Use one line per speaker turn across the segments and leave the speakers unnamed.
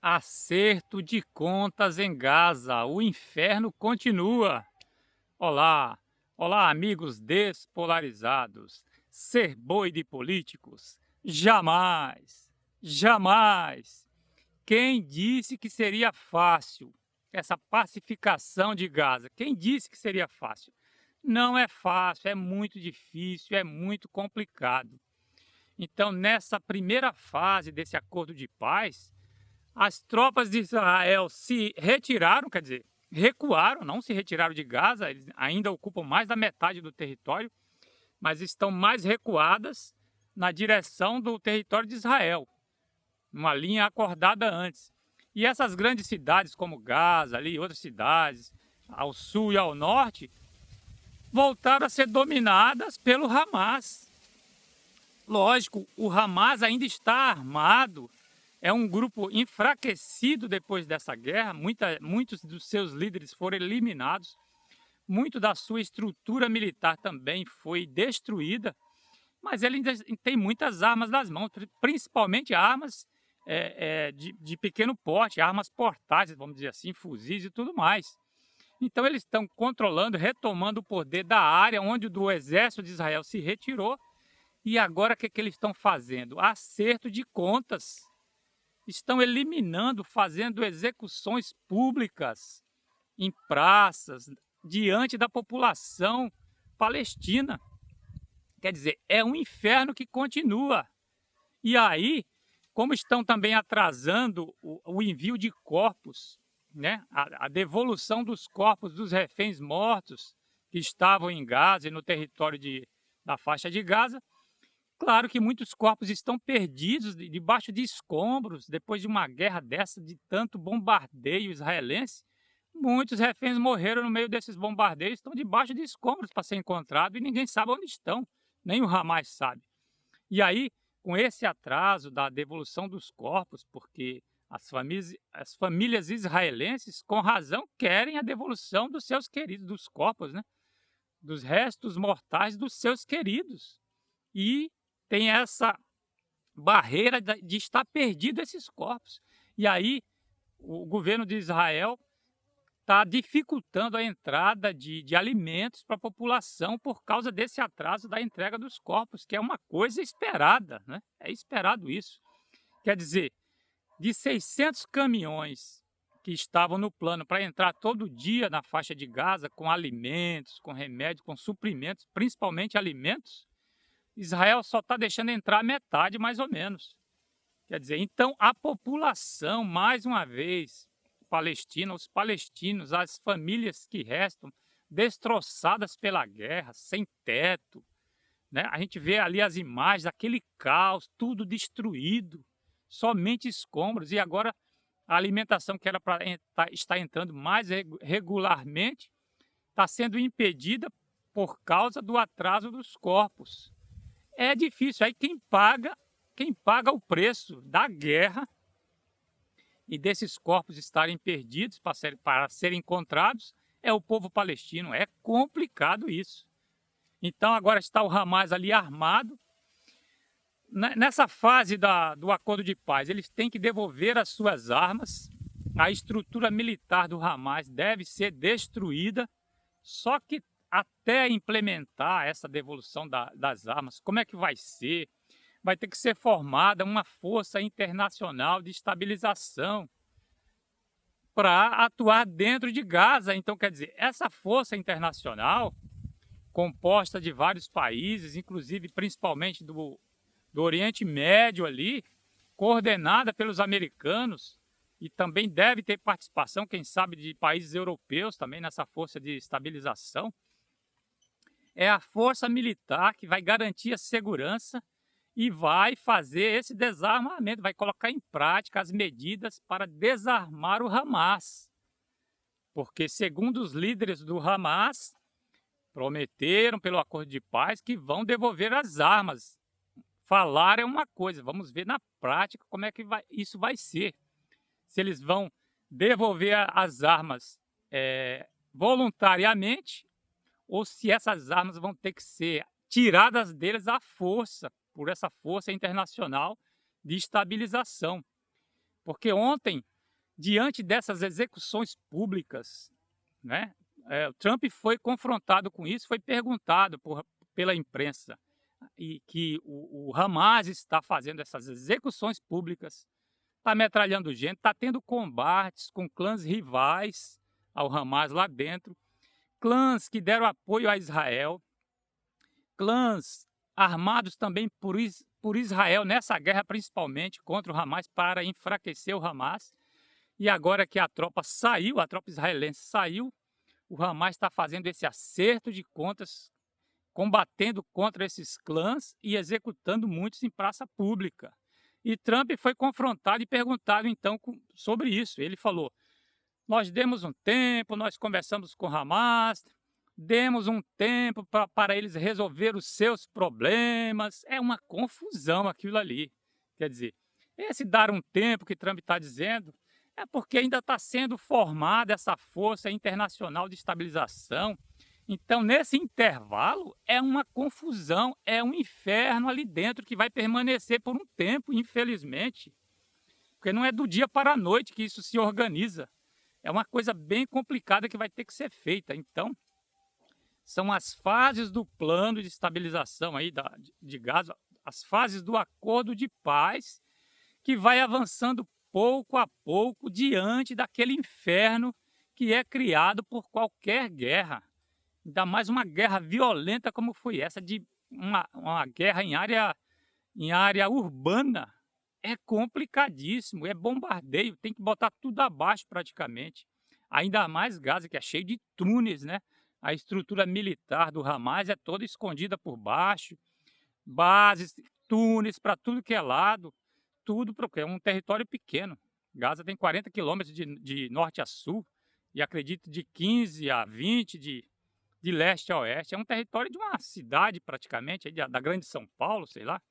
Acerto de contas em Gaza, o inferno continua. Olá, olá, amigos despolarizados. Ser boi de políticos? Jamais, jamais. Quem disse que seria fácil essa pacificação de Gaza? Quem disse que seria fácil? Não é fácil, é muito difícil, é muito complicado. Então, nessa primeira fase desse acordo de paz, as tropas de Israel se retiraram, quer dizer, recuaram, não se retiraram de Gaza, eles ainda ocupam mais da metade do território, mas estão mais recuadas na direção do território de Israel, uma linha acordada antes. E essas grandes cidades como Gaza, ali, outras cidades, ao sul e ao norte, voltaram a ser dominadas pelo Hamas. Lógico, o Hamas ainda está armado, é um grupo enfraquecido depois dessa guerra, muitos dos seus líderes foram eliminados, muito da sua estrutura militar também foi destruída, mas ele ainda tem muitas armas nas mãos, principalmente armas de pequeno porte, armas portáteis, vamos dizer assim, fuzis e tudo mais. Então eles estão controlando, retomando o poder da área onde o exército de Israel se retirou, e agora o que eles estão fazendo? Acerto de contas. Estão eliminando, fazendo execuções públicas em praças, diante da população palestina. Quer dizer, é um inferno que continua. E aí, como estão também atrasando o envio de corpos, né? A devolução dos corpos dos reféns mortos que estavam em Gaza e no território da faixa de Gaza, claro que muitos corpos estão perdidos debaixo de escombros, depois de uma guerra dessa, de tanto bombardeio israelense. Muitos reféns morreram no meio desses bombardeios, estão debaixo de escombros para ser encontrados e ninguém sabe onde estão, nem o Hamas sabe. E aí, com esse atraso da devolução dos corpos, porque as famílias israelenses, com razão, querem a devolução dos seus queridos, dos corpos, né? Dos restos mortais dos seus queridos. E tem essa barreira de estar perdido esses corpos. E aí o governo de Israel está dificultando a entrada de alimentos para a população por causa desse atraso da entrega dos corpos, que é uma coisa esperada, né? É esperado isso. Quer dizer, de 600 caminhões que estavam no plano para entrar todo dia na faixa de Gaza com alimentos, com remédios, com suprimentos, principalmente alimentos, Israel só está deixando entrar metade, mais ou menos. Quer dizer, então a população, mais uma vez, palestina, os palestinos, as famílias que restam, destroçadas pela guerra, sem teto, né? A gente vê ali as imagens, aquele caos, tudo destruído, somente escombros. E agora a alimentação que era para estar entrando mais regularmente está sendo impedida por causa do atraso dos corpos. É difícil. Aí quem paga o preço da guerra e desses corpos estarem perdidos para serem encontrados é o povo palestino. É complicado isso. Então agora está o Hamas ali armado. Nessa fase do acordo de paz, eles têm que devolver as suas armas. A estrutura militar do Hamas deve ser destruída. Só que até implementar essa devolução das armas, como é que vai ser? Vai ter que ser formada uma força internacional de estabilização para atuar dentro de Gaza. Então, quer dizer, essa força internacional, composta de vários países, inclusive principalmente do Oriente Médio ali, coordenada pelos americanos, e também deve ter participação, quem sabe, de países europeus também nessa força de estabilização, é a força militar que vai garantir a segurança e vai fazer esse desarmamento, vai colocar em prática as medidas para desarmar o Hamas. Porque, segundo os líderes do Hamas, prometeram pelo acordo de paz que vão devolver as armas. Falar é uma coisa, vamos ver na prática como é que isso vai ser. Se eles vão devolver as armas voluntariamente ou se essas armas vão ter que ser tiradas deles à força, por essa força internacional de estabilização. Porque ontem Diante dessas execuções públicas, né, o Trump foi confrontado com isso, foi perguntado pela imprensa, e que o Hamas está fazendo essas execuções públicas, está metralhando gente, está tendo combates com clãs rivais ao Hamas lá dentro, clãs que deram apoio a Israel, clãs armados também por Israel nessa guerra, principalmente contra o Hamas, para enfraquecer o Hamas. E agora que a tropa saiu, a tropa israelense saiu, o Hamas está fazendo esse acerto de contas, combatendo contra esses clãs e executando muitos em praça pública. E Trump foi confrontado e perguntado então sobre isso. Ele falou: nós demos um tempo, nós conversamos com Hamas, demos um tempo para eles resolver os seus problemas. É uma confusão aquilo ali. Quer dizer, esse dar um tempo que Trump está dizendo é porque ainda está sendo formada essa força internacional de estabilização. Então, nesse intervalo, é uma confusão, é um inferno ali dentro que vai permanecer por um tempo, infelizmente. Porque não é do dia para a noite que isso se organiza. É uma coisa bem complicada que vai ter que ser feita. Então, são as fases do plano de estabilização aí de Gaza, as fases do acordo de paz, que vai avançando pouco a pouco diante daquele inferno que é criado por qualquer guerra. Ainda mais uma guerra violenta como foi essa, de uma guerra em área urbana. É complicadíssimo, é bombardeio, tem que botar tudo abaixo praticamente. Ainda mais Gaza, que é cheio de túneis, né? A estrutura militar do Hamas é toda escondida por baixo, bases, túneis para tudo que é lado, tudo porque é um território pequeno. Gaza tem 40 quilômetros de norte a sul e acredito de 15 a 20 de leste a oeste. É um território de uma cidade praticamente, da grande São Paulo, sei lá.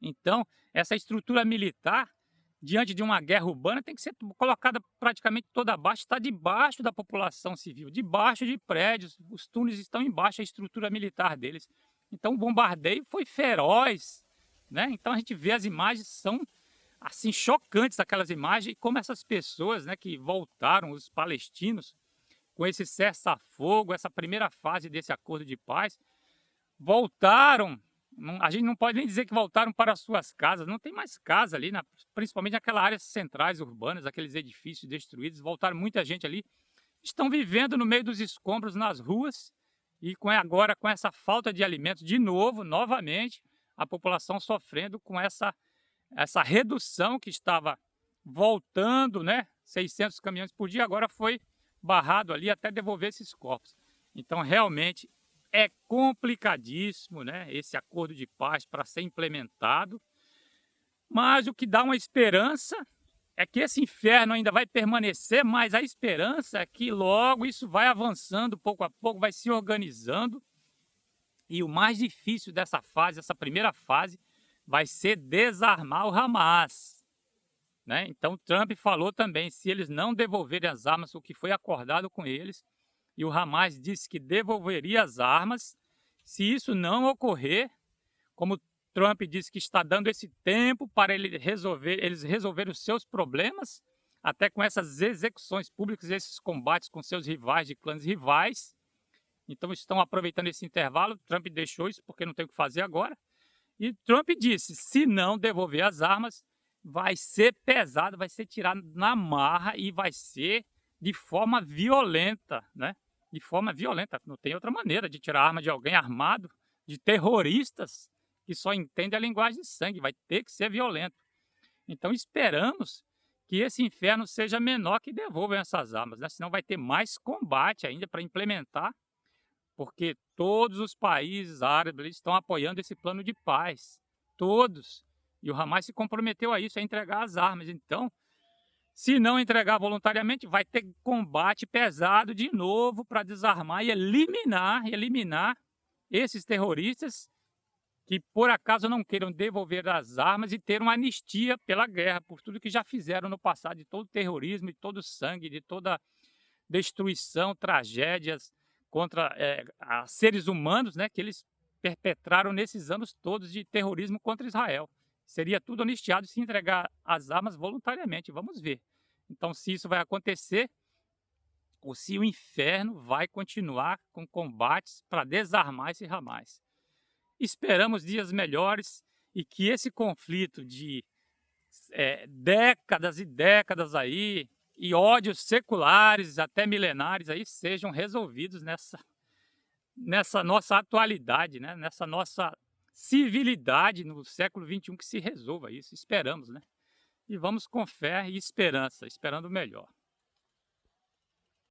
Então, essa estrutura militar, diante de uma guerra urbana, tem que ser colocada praticamente toda abaixo, está debaixo da população civil, debaixo de prédios, os túneis estão embaixo, a estrutura militar deles. Então, o bombardeio foi feroz, né? Então, a gente vê as imagens, são assim chocantes aquelas imagens, e como essas pessoas, né, que voltaram, os palestinos, com esse cessar-fogo, essa primeira fase desse acordo de paz, voltaram. A gente não pode nem dizer que voltaram para as suas casas, não tem mais casa ali, principalmente naquelas áreas centrais urbanas, aqueles edifícios destruídos, voltaram muita gente ali, estão vivendo no meio dos escombros nas ruas e agora com essa falta de alimentos de novo, novamente, a população sofrendo com essa redução que estava voltando, né, 600 caminhões por dia, agora foi barrado ali até devolver esses corpos. Então, realmente, é complicadíssimo, né, esse acordo de paz para ser implementado, mas o que dá uma esperança é que esse inferno ainda vai permanecer, mas a esperança é que logo isso vai avançando pouco a pouco, vai se organizando, e o mais difícil dessa fase, essa primeira fase, vai ser desarmar o Hamas, né? Então Trump falou também, se eles não devolverem as armas, o que foi acordado com eles, e o Hamas disse que devolveria as armas. Se isso não ocorrer, como Trump disse que está dando esse tempo para eles resolverem os seus problemas, até com essas execuções públicas, esses combates com seus rivais, de clãs rivais. Então estão aproveitando esse intervalo. Trump deixou isso porque não tem o que fazer agora. E Trump disse, se não devolver as armas, vai ser pesado, vai ser tirado na marra e vai ser de forma violenta, né? De forma violenta. Não tem outra maneira de tirar a arma de alguém armado, de terroristas que só entendem a linguagem de sangue. Vai ter que ser violento. Então esperamos que esse inferno seja menor, que devolvam essas armas, né? Senão vai ter mais combate ainda para implementar, porque todos os países árabes estão apoiando esse plano de paz. Todos. E o Hamas se comprometeu a isso, a entregar as armas. Então, se não entregar voluntariamente, vai ter combate pesado de novo para desarmar e eliminar esses terroristas que por acaso não queiram devolver as armas e ter uma anistia pela guerra, por tudo que já fizeram no passado, de todo o terrorismo, de todo o sangue, de toda destruição, tragédias contra seres humanos, né, que eles perpetraram nesses anos todos de terrorismo contra Israel. Seria tudo anistiado se entregar as armas voluntariamente, vamos ver. Então, se isso vai acontecer, ou se o inferno vai continuar com combates para desarmar esse Hamas. Esperamos dias melhores e que esse conflito de décadas e décadas aí, e ódios seculares, até milenares aí, sejam resolvidos nessa nossa atualidade, né? Nessa nossa civilidade no século XXI, que se resolva isso. Esperamos, né? E vamos com fé e esperança, esperando o melhor.